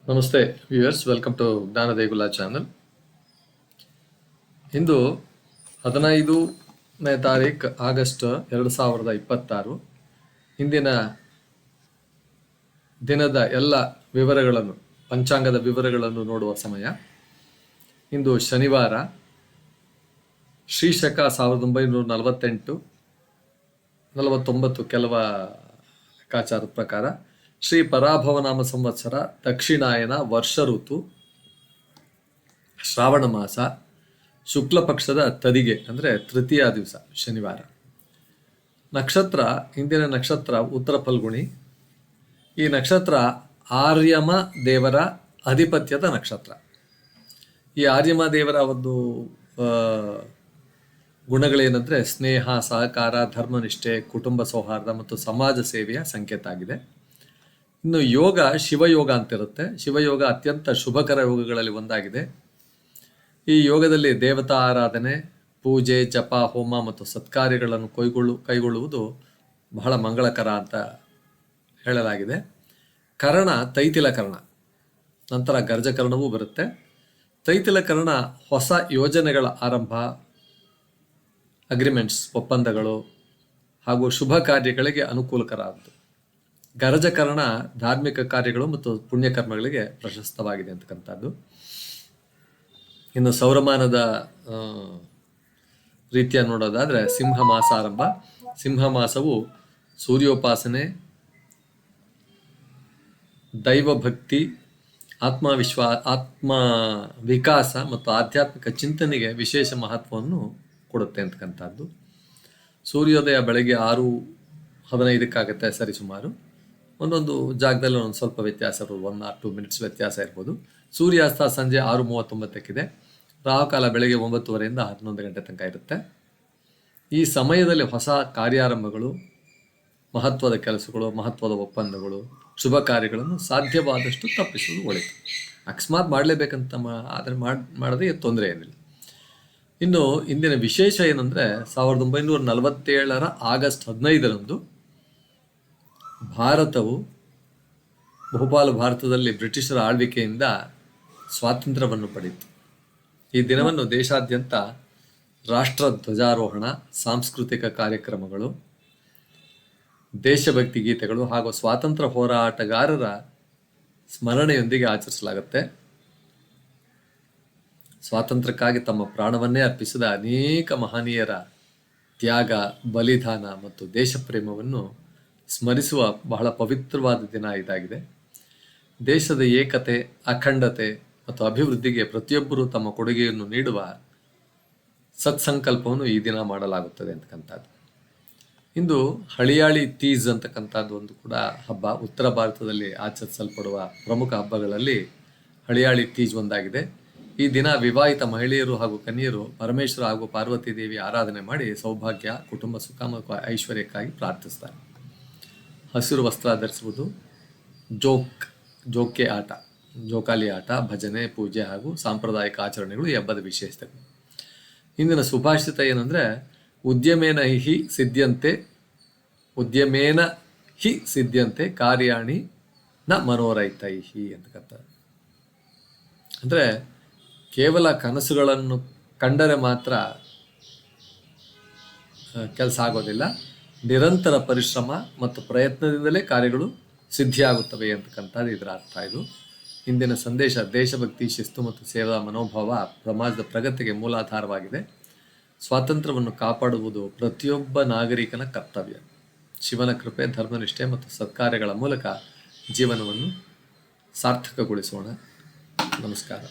ನಮಸ್ತೆ viewers, welcome to ಜ್ಞಾನ ದೇಗುಲ ಚಾನಲ್. ಇಂದು 15ನೇ ತಾರೀಕು ಆಗಸ್ಟ್ 2026. ಇಂದಿನ ದಿನದ ಎಲ್ಲ ವಿವರಗಳನ್ನು, ಪಂಚಾಂಗದ ವಿವರಗಳನ್ನು ನೋಡುವ ಸಮಯ. ಇಂದು ಶನಿವಾರ, ಶ್ರೀಶಕ 1948 49 ಕೆಲವ ಲೆಕ್ಕಾಚಾರದ ಪ್ರಕಾರ, ಶ್ರೀ ಪರಾಭವನಾಮ ಸಂವತ್ಸರ, ದಕ್ಷಿಣಾಯನ, ವರ್ಷ ಋತು, ಶ್ರಾವಣ ಮಾಸ, ಶುಕ್ಲ ಪಕ್ಷದ ತದಿಗೆ ಅಂದರೆ ತೃತೀಯ ದಿವಸ ಶನಿವಾರ. ನಕ್ಷತ್ರ, ಇಂದಿನ ನಕ್ಷತ್ರ ಉತ್ತರ ಫಲ್ಗುಣಿ. ಈ ನಕ್ಷತ್ರ ಆರ್ಯಮ ದೇವರ ಅಧಿಪತ್ಯದ ನಕ್ಷತ್ರ. ಈ ಆರ್ಯಮ ದೇವರ ಒಂದು ಗುಣಗಳೇನೆಂದರೆ ಸ್ನೇಹ, ಸಹಕಾರ, ಧರ್ಮನಿಷ್ಠೆ, ಕುಟುಂಬ ಸೌಹಾರ್ದ ಮತ್ತು ಸಮಾಜ ಸೇವೆಯ ಸಂಕೇತ ಆಗಿದೆ. ಇನ್ನು ಯೋಗ ಶಿವಯೋಗ ಅಂತಿರುತ್ತೆ. ಶಿವಯೋಗ ಅತ್ಯಂತ ಶುಭಕರ ಯೋಗಗಳಲ್ಲಿ ಒಂದಾಗಿದೆ. ಈ ಯೋಗದಲ್ಲಿ ದೇವತಾ ಆರಾಧನೆ, ಪೂಜೆ, ಜಪ, ಹೋಮ ಮತ್ತು ಸತ್ಕಾರ್ಯಗಳನ್ನು ಕೈಗೊಳ್ಳುವುದು ಬಹಳ ಮಂಗಳಕರ ಅಂತ ಹೇಳಲಾಗಿದೆ. ಕರ್ಣ ತೈತಿಲ ಕರ್ಣ, ನಂತರ ಗರ್ಜಕರ್ಣವೂ ಬರುತ್ತೆ. ತೈತಿಲ ಕರ್ಣ ಹೊಸ ಯೋಜನೆಗಳ ಆರಂಭ, ಅಗ್ರಿಮೆಂಟ್ಸ್, ಒಪ್ಪಂದಗಳು ಹಾಗೂ ಶುಭ ಕಾರ್ಯಗಳಿಗೆ ಅನುಕೂಲಕರವಾದ್ದು. ಗರಜಕರ್ಣ ಧಾರ್ಮಿಕ ಕಾರ್ಯಗಳು ಮತ್ತು ಪುಣ್ಯಕರ್ಮಗಳಿಗೆ ಪ್ರಶಸ್ತವಾಗಿದೆ ಅಂತಕ್ಕಂಥದ್ದು. ಇನ್ನು ಸೌರಮಾನದ ರೀತಿಯ ನೋಡೋದಾದರೆ ಸಿಂಹ ಮಾಸ ಆರಂಭ. ಸಿಂಹ ಮಾಸವು ಸೂರ್ಯೋಪಾಸನೆ, ದೈವಭಕ್ತಿ, ಆತ್ಮ ವಿಕಾಸ ಮತ್ತು ಆಧ್ಯಾತ್ಮಿಕ ಚಿಂತನೆಗೆ ವಿಶೇಷ ಮಹತ್ವವನ್ನು ಕೊಡುತ್ತೆ ಅಂತಕ್ಕಂಥದ್ದು. ಸೂರ್ಯೋದಯ ಬೆಳಗ್ಗೆ 6:15 ಸರಿಸುಮಾರು. ಒಂದೊಂದು ಜಾಗದಲ್ಲಿ ಒಂದೊಂದು ಸ್ವಲ್ಪ ವ್ಯತ್ಯಾಸ ಇರ್ಬೋದು, 1 or 2 minutes ವ್ಯತ್ಯಾಸ ಇರ್ಬೋದು. ಸೂರ್ಯಾಸ್ತ ಸಂಜೆ 6:39 ರಾಹುಕಾಲ ಬೆಳಗ್ಗೆ 9:30 11 ಗಂಟೆ ತನಕ ಇರುತ್ತೆ. ಈ ಸಮಯದಲ್ಲಿ ಹೊಸ ಕಾರ್ಯಾರಂಭಗಳು, ಮಹತ್ವದ ಕೆಲಸಗಳು, ಮಹತ್ವದ ಒಪ್ಪಂದಗಳು, ಶುಭ ಕಾರ್ಯಗಳನ್ನು ಸಾಧ್ಯವಾದಷ್ಟು ತಪ್ಪಿಸುವುದು ಒಳ್ಳೆಯದು. ಅಕಸ್ಮಾತ್ ಮಾಡಲೇಬೇಕಂತ ಆದರೆ ಮಾಡದೆ ತೊಂದರೆ ಏನಿಲ್ಲ. ಇನ್ನು ಇಂದಿನ ವಿಶೇಷ ಏನಂದರೆ 1947 ಆಗಸ್ಟ್ 15 ಭಾರತವು ಬಹುಪಾಲು ಭಾರತದಲ್ಲಿ ಬ್ರಿಟಿಷರ ಆಳ್ವಿಕೆಯಿಂದ ಸ್ವಾತಂತ್ರ್ಯವನ್ನು ಪಡೆಯಿತು. ಈ ದಿನವನ್ನು ದೇಶಾದ್ಯಂತ ರಾಷ್ಟ್ರ ಧ್ವಜಾರೋಹಣ, ಸಾಂಸ್ಕೃತಿಕ ಕಾರ್ಯಕ್ರಮಗಳು, ದೇಶಭಕ್ತಿ ಗೀತೆಗಳು ಹಾಗೂ ಸ್ವಾತಂತ್ರ್ಯ ಹೋರಾಟಗಾರರ ಸ್ಮರಣೆಯೊಂದಿಗೆ ಆಚರಿಸಲಾಗುತ್ತೆ. ಸ್ವಾತಂತ್ರ್ಯಕ್ಕಾಗಿ ತಮ್ಮ ಪ್ರಾಣವನ್ನೇ ಅರ್ಪಿಸಿದ ಅನೇಕ ಮಹನೀಯರ ತ್ಯಾಗ, ಬಲಿದಾನ ಮತ್ತು ದೇಶಪ್ರೇಮವನ್ನು ಸ್ಮರಿಸುವ ಬಹಳ ಪವಿತ್ರವಾದ ದಿನ ಇದಾಗಿದೆ. ದೇಶದ ಏಕತೆ, ಅಖಂಡತೆ ಮತ್ತು ಅಭಿವೃದ್ಧಿಗೆ ಪ್ರತಿಯೊಬ್ಬರೂ ತಮ್ಮ ಕೊಡುಗೆಯನ್ನು ನೀಡುವ ಸತ್ಸಂಕಲ್ಪವನ್ನು ಈ ದಿನ ಮಾಡಲಾಗುತ್ತದೆ ಅಂತಕ್ಕಂಥದ್ದು. ಇಂದು ಹಳಿಯಾಳಿ ತೀಜ್ ಅಂತಕ್ಕಂಥದ್ದು ಒಂದು ಕೂಡ ಹಬ್ಬ. ಉತ್ತರ ಭಾರತದಲ್ಲಿ ಆಚರಿಸಲ್ಪಡುವ ಪ್ರಮುಖ ಹಬ್ಬಗಳಲ್ಲಿ ಹಳಿಯಾಳಿ ತೀಜ್ ಒಂದಾಗಿದೆ. ಈ ದಿನ ವಿವಾಹಿತ ಮಹಿಳೆಯರು ಹಾಗೂ ಕನ್ಯರು ಪರಮೇಶ್ವರ ಹಾಗೂ ಪಾರ್ವತಿ ದೇವಿ ಆರಾಧನೆ ಮಾಡಿ ಸೌಭಾಗ್ಯ, ಕುಟುಂಬ ಸುಖ ಮತ್ತು ಐಶ್ವರ್ಯಕ್ಕಾಗಿ ಪ್ರಾರ್ಥಿಸ್ತಾರೆ. ಹಸಿರು ವಸ್ತ್ರ ಧರಿಸುವುದು, ಜೋಕೆ ಆಟ, ಜೋಕಾಲಿ ಆಟ, ಭಜನೆ, ಪೂಜೆ ಹಾಗೂ ಸಾಂಪ್ರದಾಯಿಕ ಆಚರಣೆಗಳು ಈ ಹಬ್ಬದ ವಿಶೇಷತೆಗಳು. ಇಂದಿನ ಸುಭಾಷಿತ ಏನಂದರೆ ಉದ್ಯಮೇನ ಹಿ ಸಿದ್ಧ್ಯಂತೆ ಕಾರ್ಯಾಣಿ ನ ಮನೋರೈತೈಹಿ ಅಂತಕ್ಕಂಥ. ಅಂದರೆ ಕೇವಲ ಕನಸುಗಳನ್ನು ಕಂಡರೆ ಮಾತ್ರ ಕೆಲಸ ಆಗೋದಿಲ್ಲ, ನಿರಂತರ ಪರಿಶ್ರಮ ಮತ್ತು ಪ್ರಯತ್ನದಿಂದಲೇ ಕಾರ್ಯಗಳು ಸಿದ್ಧಿಯಾಗುತ್ತವೆ ಅಂತಕ್ಕಂಥದ್ದು ಇದರ ಅರ್ಥ. ಇದು ಇಂದಿನ ಸಂದೇಶ ದೇಶಭಕ್ತಿ, ಶಿಸ್ತು ಮತ್ತು ಸೇವಾ ಮನೋಭಾವ ಸಮಾಜದ ಪ್ರಗತಿಗೆ ಮೂಲಾಧಾರವಾಗಿದೆ. ಸ್ವಾತಂತ್ರ್ಯವನ್ನು ಕಾಪಾಡುವುದು ಪ್ರತಿಯೊಬ್ಬ ನಾಗರಿಕನ ಕರ್ತವ್ಯ. ಶಿವನ ಕೃಪೆ, ಧರ್ಮನಿಷ್ಠೆ ಮತ್ತು ಸತ್ಕಾರ್ಯಗಳ ಮೂಲಕ ಜೀವನವನ್ನು ಸಾರ್ಥಕಗೊಳಿಸೋಣ. ನಮಸ್ಕಾರ.